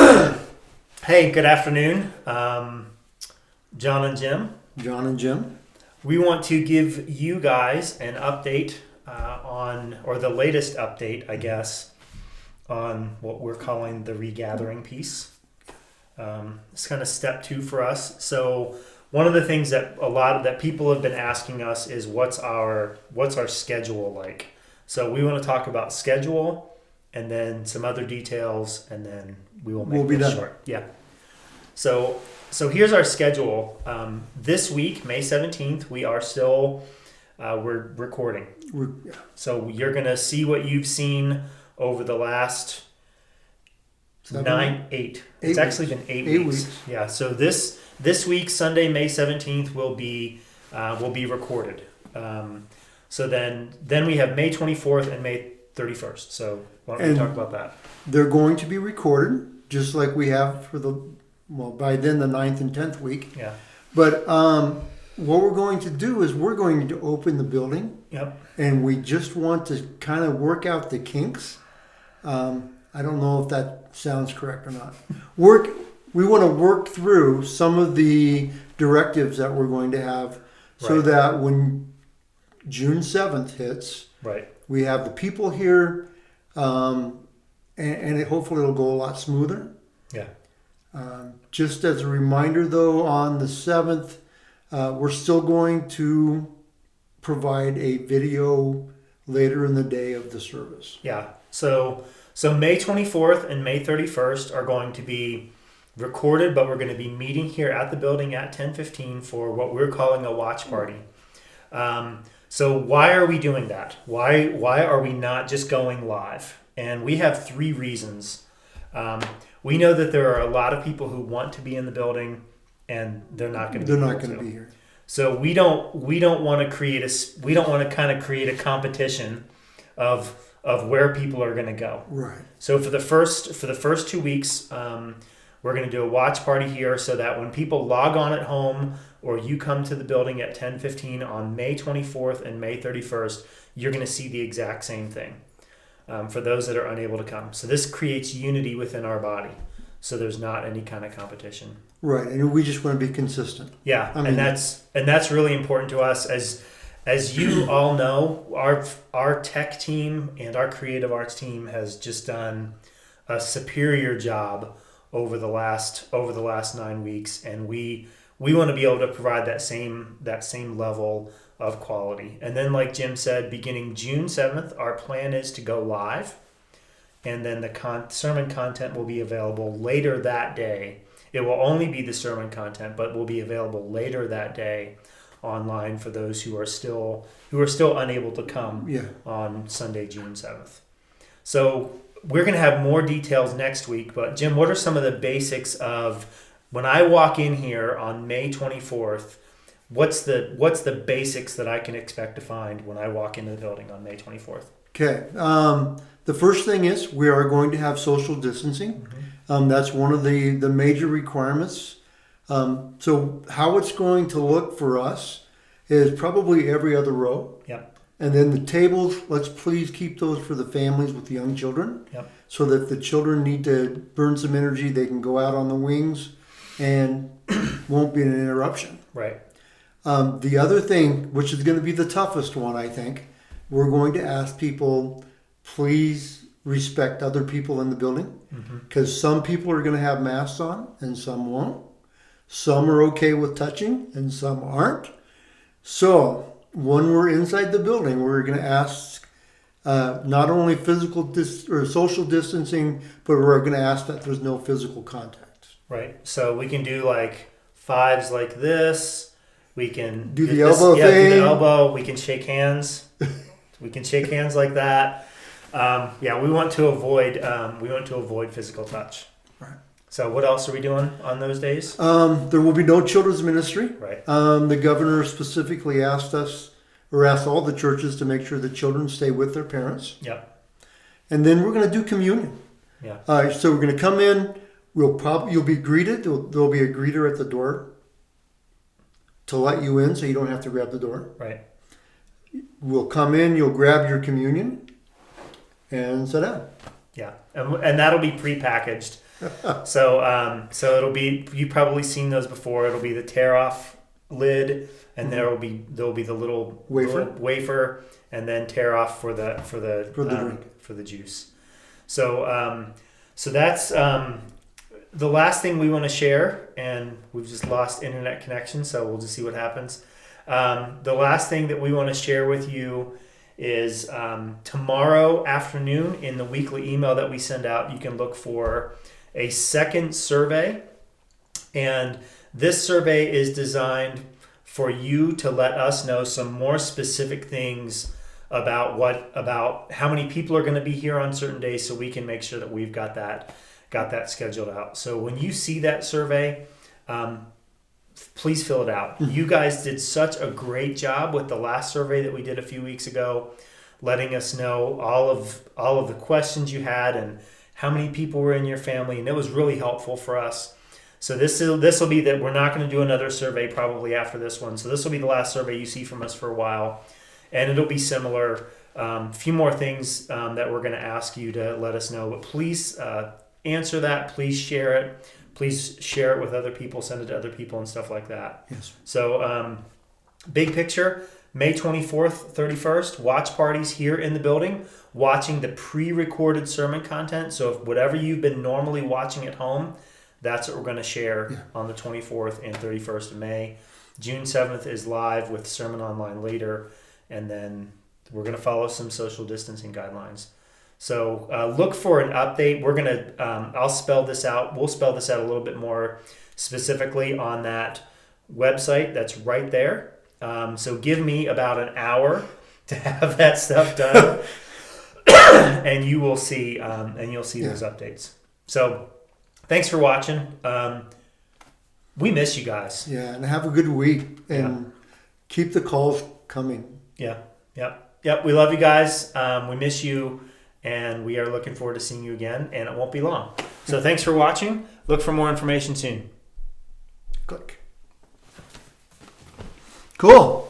Hey, good afternoon, John and Jim. John and Jim. We want to give you guys an update or the latest update, I guess, on what we're calling the regathering piece. It's kind of step 2 for us. So one of the things that people have been asking us is what's our schedule like. So we want to talk about schedule and then some other details, and then we'll make this short. Yeah. So here's our schedule. This week, May 17th, we are still we're recording. So you're gonna see what you've seen over the last 8. It's actually been 8 weeks. Yeah. So this week, Sunday, May 17th, will be recorded. So then we have May 24th and May 31st. So why don't we talk about that? They're going to be recorded just like we have for by then the 9th and 10th week. Yeah. But what we're going to do is we're going to open the building. Yep. And we just want to kind of work out the kinks. I don't know if that sounds correct or not. We want to work through some of the directives that we're going to have so that when June 7th hits, we have the people here, and hopefully it'll go a lot smoother. Yeah. Just as a reminder, though, on the 7th, we're still going to provide a video later in the day of the service. Yeah. So May 24th and May 31st are going to be recorded, but we're going to be meeting here at the building at 10:15 for what we're calling a watch party. So why are we doing that? Why are we not just going live? And we have 3 reasons. We know that there are a lot of people who want to be in the building, and they're not going to be here. So we don't want to create kind of create a competition of where people are going to go. Right. So for the first 2 weeks, we're going to do a watch party here, so that when people log on at home or you come to the building at 10:15 on May 24th and May 31st, you're going to see the exact same thing. For those that are unable to come. So this creates unity within our body. So there's not any kind of competition. Right, and we just want to be consistent. Yeah, and that's really important to us. As you all know, our tech team and our creative arts team has just done a superior job over the last 9 weeks, and we want to be able to provide that same level of quality. And then, like Jim said, beginning June 7th, our plan is to go live, and then the sermon content will be available later that day. It will only be the sermon content, but will be available later that day online for those who are still unable to come on Sunday, June 7th. So we're going to have more details next week, but Jim, what are some of the basics of when I walk in here on May 24th? What's the basics that I can expect to find when I walk into the building on May 24th? Okay. The first thing is we are going to have social distancing. Mm-hmm. That's one of the major requirements. So how it's going to look for us is probably every other row. Yep. And then the tables, let's please keep those for the families with the young children. Yep. So that if the children need to burn some energy, they can go out on the wings and won't be an interruption. Right. The other thing, which is going to be the toughest one, I think, we're going to ask people, please respect other people in the building, because some people are going to have masks on and some won't. Some are okay with touching and some aren't. So when we're inside the building, we're going to ask not only or social distancing, but we're going to ask that there's no physical contact. Right. So we can do like 5s like this. We can do the elbow thing. Do the elbow. We can shake hands. We can shake hands like that. We want to avoid physical touch. Right. So what else are we doing on those days? There will be no children's ministry. Right. The governor specifically asked all the churches to make sure the children stay with their parents. Yep. And then we're going to do communion. Yeah. So we're going to come in. You'll be greeted. There'll be a greeter at the door to let you in, so you don't have to grab the door. Right. We'll come in. You'll grab your communion and sit down. Yeah, and that'll be prepackaged. So it'll be, you've probably seen those before. It'll be the tear off lid, and there'll be the little wafer, and then tear off for the juice. So that's the last thing we want to share, and we've just lost internet connection, so we'll just see what happens. The last thing that we want to share with you is tomorrow afternoon in the weekly email that we send out, you can look for a second survey. And this survey is designed for you to let us know some more specific things about how many people are going to be here on certain days, so we can make sure that we've got that scheduled out. So when you see that survey, please fill it out. You guys did such a great job with the last survey that we did a few weeks ago, letting us know all of the questions you had and how many people were in your family, and it was really helpful for us. So this will be that we're not going to do another survey probably after this one. So this will be the last survey you see from us for a while, and it'll be similar. A few more things that we're going to ask you to let us know, but please answer that. Please share it. Please share it with other people. Send it to other people and stuff like that. Yes. So big picture, May 24th, 31st, watch parties here in the building, watching the pre-recorded sermon content. So if whatever you've been normally watching at home, that's what we're going to share on the 24th and 31st of May. June 7th is live with Sermon Online later, and then we're going to follow some social distancing guidelines. So look for an update. We're going to, I'll spell this out. We'll spell this out a little bit more specifically on that website that's right there. So give me about an hour to have that stuff done, and you will see, those updates. So thanks for watching. We miss you guys. Yeah, and have a good week, and keep the calls coming. Yep. We love you guys. We miss you, and we are looking forward to seeing you again, and it won't be long. So thanks for watching. Look for more information soon. Click. Cool.